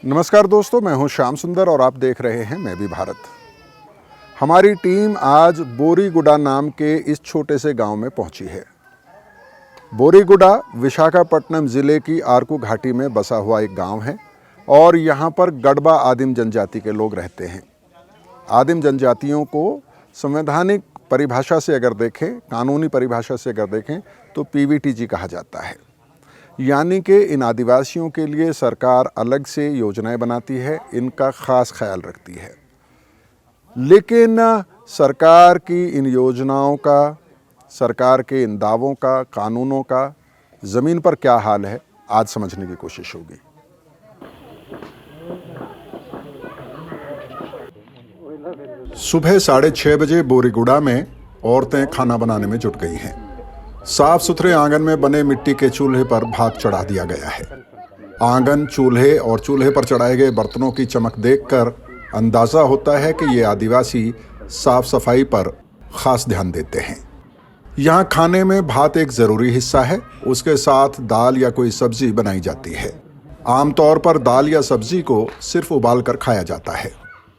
नमस्कार दोस्तों, मैं हूं श्याम सुंदर और आप देख रहे हैं मैं भी भारत। हमारी टीम आज बोरीगुडा नाम के इस छोटे से गांव में पहुंची है। बोरीगुडा विशाखापट्टनम ज़िले की आरकू घाटी में बसा हुआ एक गांव है और यहां पर गड़बा आदिम जनजाति के लोग रहते हैं। आदिम जनजातियों को संवैधानिक परिभाषा से अगर देखें, कानूनी परिभाषा से अगर देखें तो पीवीटीजी कहा जाता है। यानी कि इन आदिवासियों के लिए सरकार अलग से योजनाएं बनाती है, इनका ख़ास ख्याल रखती है। लेकिन सरकार की इन योजनाओं का, सरकार के इन दावों का, कानूनों का ज़मीन पर क्या हाल है, आज समझने की कोशिश होगी। सुबह 6:30 बजे बोरीगुडा में औरतें खाना बनाने में जुट गई हैं। साफ सुथरे आंगन में बने मिट्टी के चूल्हे पर भात चढ़ा दिया गया है। आंगन, चूल्हे और चूल्हे पर चढ़ाए गए बर्तनों की चमक देखकर अंदाज़ा होता है कि ये आदिवासी साफ सफाई पर ख़ास ध्यान देते हैं। यहाँ खाने में भात एक ज़रूरी हिस्सा है, उसके साथ दाल या कोई सब्ज़ी बनाई जाती है। आमतौर पर दाल या सब्ज़ी को सिर्फ उबाल कर खाया जाता है।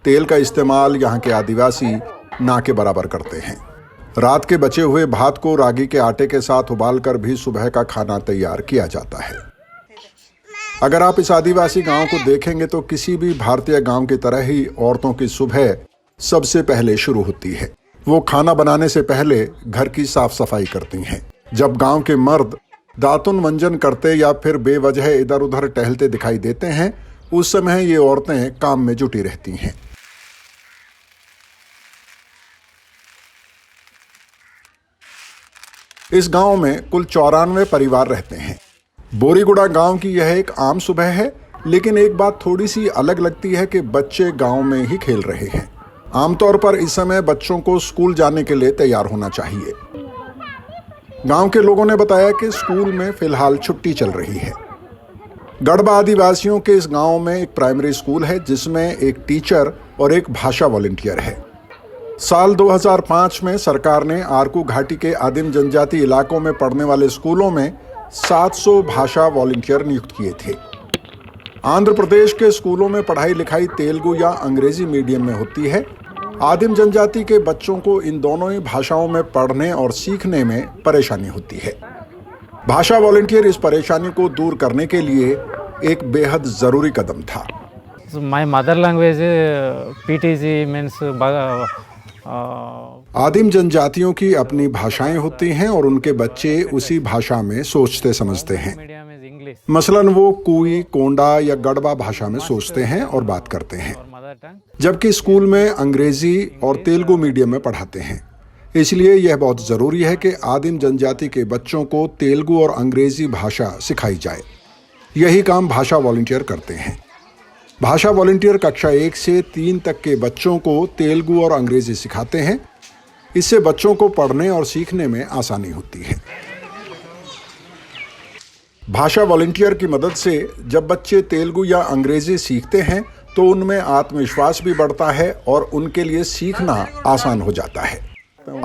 तेल का इस्तेमाल यहाँ के आदिवासी ना के बराबर करते हैं। रात के बचे हुए भात को रागी के आटे के साथ उबालकर भी सुबह का खाना तैयार किया जाता है। अगर आप इस आदिवासी गांव को देखेंगे तो किसी भी भारतीय गांव की तरह ही औरतों की सुबह सबसे पहले शुरू होती है। वो खाना बनाने से पहले घर की साफ सफाई करती हैं। जब गांव के मर्द दातुन मंजन करते या फिर बेवजह इधर उधर टहलते दिखाई देते हैं, उस समय ये औरतें काम में जुटी रहती हैं। इस गांव में कुल 94 परिवार रहते हैं। बोरीगुडा गांव की यह एक आम सुबह है, लेकिन एक बात थोड़ी सी अलग लगती है कि बच्चे गांव में ही खेल रहे हैं। आमतौर पर इस समय बच्चों को स्कूल जाने के लिए तैयार होना चाहिए। गांव के लोगों ने बताया कि स्कूल में फिलहाल छुट्टी चल रही है। गड़बा आदिवासियों के इस गांव में एक प्राइमरी स्कूल है जिसमें एक टीचर और एक भाषा वॉलंटियर है। साल 2005 में सरकार ने आरकू घाटी के आदिम जनजाति इलाकों में पढ़ने वाले स्कूलों में 700 भाषा वॉलंटियर नियुक्त किए थे। आंध्र प्रदेश के स्कूलों में पढ़ाई लिखाई तेलुगु या अंग्रेजी मीडियम में होती है। आदिम जनजाति के बच्चों को इन दोनों ही भाषाओं में पढ़ने और सीखने में परेशानी होती है। भाषा वॉलंटियर इस परेशानी को दूर करने के लिए एक बेहद ज़रूरी कदम था। My mother language PTG means आदिम जनजातियों की अपनी भाषाएं होती हैं और उनके बच्चे उसी भाषा में सोचते समझते हैं। मसलन वो कुई, कोंडा या गड़बा भाषा में सोचते हैं और बात करते हैं, जबकि स्कूल में अंग्रेजी और तेलुगु मीडियम में पढ़ाते हैं। इसलिए यह बहुत ज़रूरी है कि आदिम जनजाति के बच्चों को तेलुगु और अंग्रेजी भाषा सिखाई जाए। यही काम भाषा वॉलंटियर करते हैं। भाषा वॉलंटियर कक्षा 1 से 3 तक के बच्चों को तेलुगु और अंग्रेजी सिखाते हैं। इससे बच्चों को पढ़ने और सीखने में आसानी होती है। भाषा वॉलंटियर की मदद से जब बच्चे तेलुगु या अंग्रेजी सीखते हैं तो उनमें आत्मविश्वास भी बढ़ता है और उनके लिए सीखना आसान हो जाता है।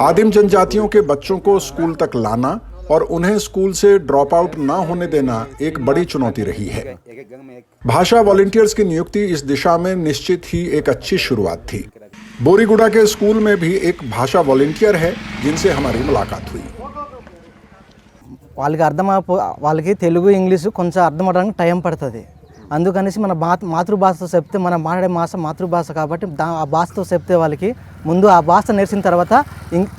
आदिम जनजातियों के बच्चों को स्कूल तक लाना और उन्हें स्कूल से ड्रॉप आउट ना होने देना एक बड़ी चुनौती रही है। भाषा वॉलंटियर्स की नियुक्ति इस दिशा में निश्चित ही एक अच्छी शुरुआत थी। बोरीगुडा के स्कूल में भी एक भाषा वॉलंटियर है जिनसे हमारी मुलाकात हुई। వాళ్ళకి తెలుగు ఇంగ్లీషు కొంచెం అర్థం అవడానికి టైం పడుతుంది. అందుకనేసి మన మాతృభాషతో చెప్తే మనం మాట్లాడే మాతృభాష కాబట్టి ఆ భాషతో చెప్తే వాళ్ళకి ముందు ఆ భాష నేర్చిన తర్వాత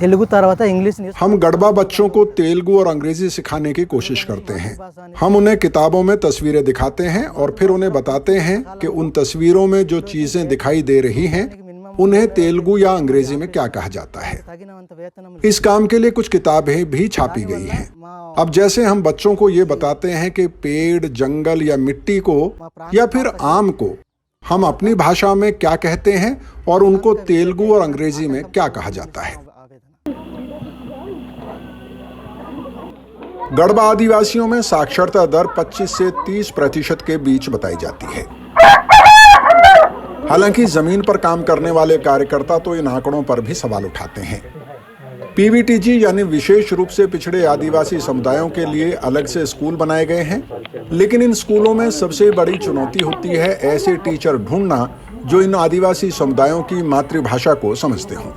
తెలుగు తర్వాత ఇంగ్లీష్। हम गड़बा बच्चों को तेलुगु और अंग्रेजी सिखाने की कोशिश करते हैं। हम उन्हें किताबों में तस्वीरें दिखाते हैं और फिर उन्हें बताते हैं कि उन तस्वीरों में जो चीजें दिखाई दे रही हैं उन्हें तेलुगु या अंग्रेजी में क्या कहा जाता है। इस काम के लिए कुछ किताबें भी छापी गई हैं। अब जैसे हम बच्चों को ये बताते हैं कि पेड़, जंगल या मिट्टी को या फिर आम को हम अपनी भाषा में क्या कहते हैं और उनको तेलुगु और अंग्रेजी में क्या कहा जाता है। गड़बा आदिवासियों में साक्षरता दर 25 से 30% के बीच बताई जाती है। हालांकि जमीन पर काम करने वाले कार्यकर्ता तो इन आंकड़ों पर भी सवाल उठाते हैं। पीवीटीजी यानी विशेष रूप से पिछड़े आदिवासी समुदायों के लिए अलग से स्कूल बनाए गए हैं, लेकिन इन स्कूलों में सबसे बड़ी चुनौती होती है ऐसे टीचर ढूंढना जो इन आदिवासी समुदायों की मातृभाषा को समझते हों।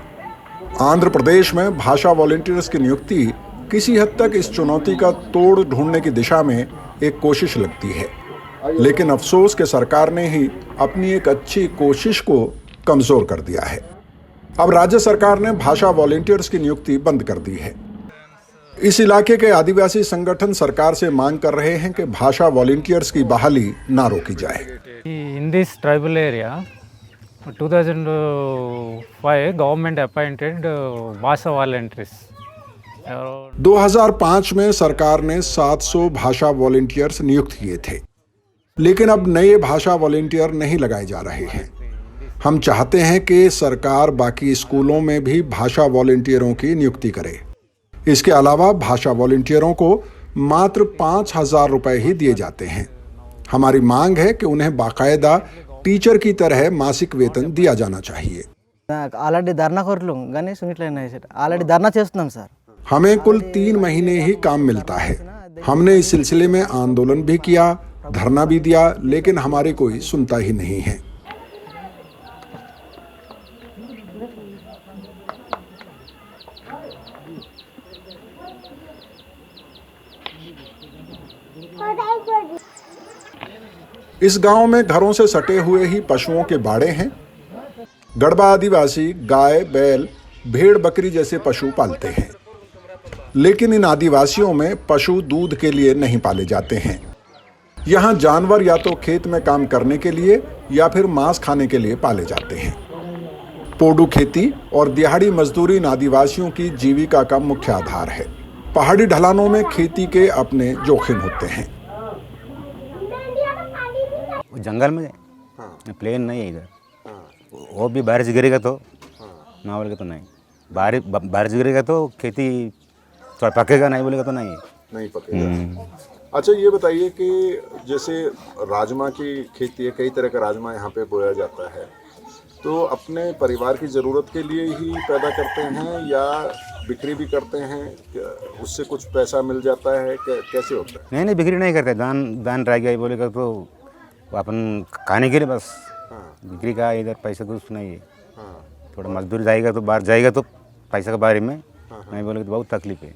आंध्र प्रदेश में भाषा वॉलंटियर्स की नियुक्ति किसी हद तक इस चुनौती का तोड़ ढूंढने की दिशा में एक कोशिश लगती है, लेकिन अफसोस कि सरकार ने ही अपनी एक अच्छी कोशिश को कमजोर कर दिया है। अब राज्य सरकार ने भाषा वॉलंटियर्स की नियुक्ति बंद कर दी है। इस इलाके के आदिवासी संगठन सरकार से मांग कर रहे हैं कि भाषा वॉलंटियर्स की बहाली ना रोकी जाए। In this tribal area, 2005 government appointed Bhasha volunteers. 2005 में सरकार ने 700 भाषा वॉलंटियर्स नियुक्त किए थे, लेकिन अब नए भाषा वॉलंटियर नहीं लगाए जा रहे हैं। हम चाहते हैं कि सरकार बाकी स्कूलों में भी भाषा वॉलंटियरों की नियुक्ति करे। इसके अलावा भाषा वॉलंटियरों को मात्र 5,000 रुपए ही दिए जाते हैं। हमारी मांग है कि उन्हें बाकायदा टीचर की तरह मासिक वेतन दिया जाना चाहिए। ఆల్రెడీ ధర్నా కోరలు కానీ సునిట్లైనా ఆల్రెడీ ధర్నా చేస్తున్నాం సార్। हमें कुल 3 महीने ही काम मिलता है। हमने इस सिलसिले में आंदोलन भी किया, धरना भी दिया, लेकिन हमारी कोई सुनता ही नहीं है। इस गांव में घरों से सटे हुए ही पशुओं के बाड़े हैं। गढ़वा आदिवासी गाय, बैल, भेड़, बकरी जैसे पशु पालते हैं, लेकिन इन आदिवासियों में पशु दूध के लिए नहीं पाले जाते हैं। यहाँ जानवर या तो खेत में काम करने के लिए या फिर मांस खाने के लिए पाले जाते हैं। पोडू खेती और दिहाड़ी मजदूरी इन आदिवासियों की जीविका का मुख्य आधार है। पहाड़ी ढलानों में खेती के अपने जोखिम होते हैं। जंगल में प्लेन नहीं है इधर। वो भी बारिश गिरेगा तो ना बोलेगा तो नहीं। बारिश गिरेगा तो खेती थोड़ा पकेगा, नहीं बोलेगा तो नहीं पकेगा। अच्छा, ये बताइए कि जैसे राजमा की खेती है, कई तरह का राजमा यहाँ पे बोया जाता है, तो अपने परिवार की ज़रूरत के लिए ही पैदा करते हैं या बिक्री भी करते हैं? उससे कुछ पैसा मिल जाता है? कैसे होता है? नहीं, बिक्री नहीं करते। दान रह गया बोलेगा तो अपन खाने के लिए बस। बिक्री का इधर पैसा कुछ नहीं है। थोड़ा मजदूर जाएगा तो बाहर जाएगा तो पैसा के बारे में नहीं बोलेगा तो बहुत तकलीफ है।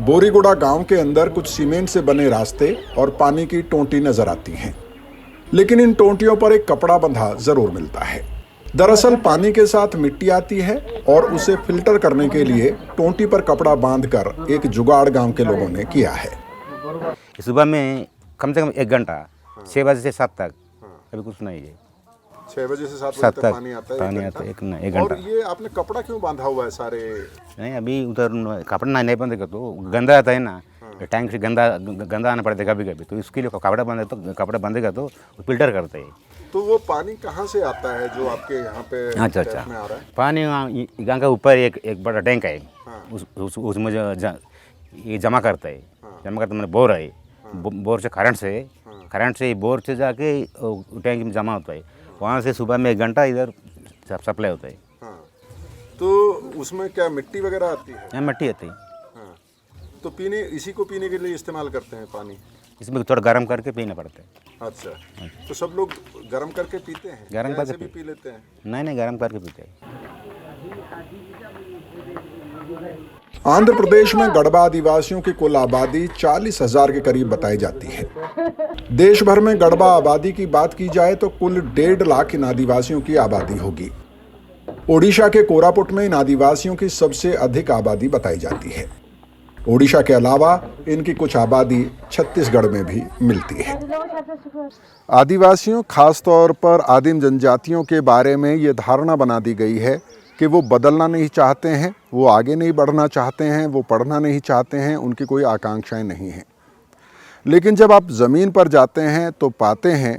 बोरीगुड़ा गांव के अंदर कुछ सीमेंट से बने रास्ते और पानी की टोंटी नजर आती हैं, लेकिन इन टोंटियों पर एक कपड़ा बंधा जरूर मिलता है। दरअसल पानी के साथ मिट्टी आती है और उसे फिल्टर करने के लिए टोंटी पर कपड़ा बांधकर एक जुगाड़ गांव के लोगों ने किया है। सुबह में कम से कम 1 घंटा 6 बजे से 7 तक अभी कुछ नहीं है। 6 बजे से 7 बजे तक पानी आता है, 1 घंटा। और ये आपने कपड़ा क्यों बांधा हुआ है सारे? नहीं, अभी उधर कपड़ा नहीं बांधेगा तो गंदा आता है ना, टैंक से गंदा आना पड़ता है कभी कभी, तो इसके लिए कपड़ा बांधेगा तो फिल्टर करते हैं। तो वो पानी कहाँ से आता है जो आपके यहाँ पे अच्छा में आ रहा है? पानी गाँव के ऊपर एक बड़ा टैंक है, उसमें ये जमा करता है। जमा करता मैंने बोर है, बोर से करंट से बोर से जाके टैंक में जमा होता है। वहाँ से सुबह में 1 घंटा इधर सप्लाई होता है। तो उसमें क्या मिट्टी वगैरह आती है? यहाँ मिट्टी आती है। तो इसी को पीने के लिए इस्तेमाल करते हैं पानी? इसमें थोड़ा गर्म करके पीना पड़ता है। अच्छा, तो सब लोग गर्म करके पीते हैं? गर्म करके भी पी लेते हैं? नहीं, गर्म करके पीते हैं। आंध्र प्रदेश में गढ़वा आदिवासियों की कुल आबादी 40,000 के करीब बताई जाती है। देश भर में गढ़वा आबादी की बात की जाए तो कुल 1.5 लाख इन आदिवासियों की आबादी होगी। ओडिशा के कोरापुट में इन आदिवासियों की सबसे अधिक आबादी बताई जाती है। ओडिशा के अलावा इनकी कुछ आबादी छत्तीसगढ़ में भी मिलती है। आदिवासियों, खासतौर पर आदिम जनजातियों के बारे में ये धारणा बना दी गई है कि वो बदलना नहीं चाहते हैं, वो आगे नहीं बढ़ना चाहते हैं, वो पढ़ना नहीं चाहते हैं, उनकी कोई आकांक्षाएं नहीं हैं। लेकिन जब आप ज़मीन पर जाते हैं तो पाते हैं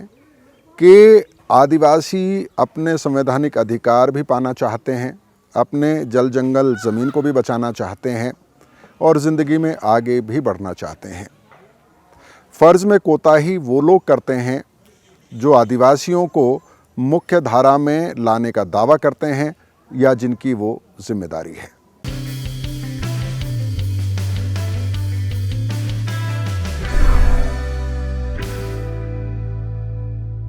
कि आदिवासी अपने संवैधानिक अधिकार भी पाना चाहते हैं, अपने जल जंगल ज़मीन को भी बचाना चाहते हैं और ज़िंदगी में आगे भी बढ़ना चाहते हैं। फ़र्ज़ में कोताही वो लोग करते हैं जो आदिवासियों को मुख्य धारा में लाने का दावा करते हैं, या जिनकी वो जिम्मेदारी है।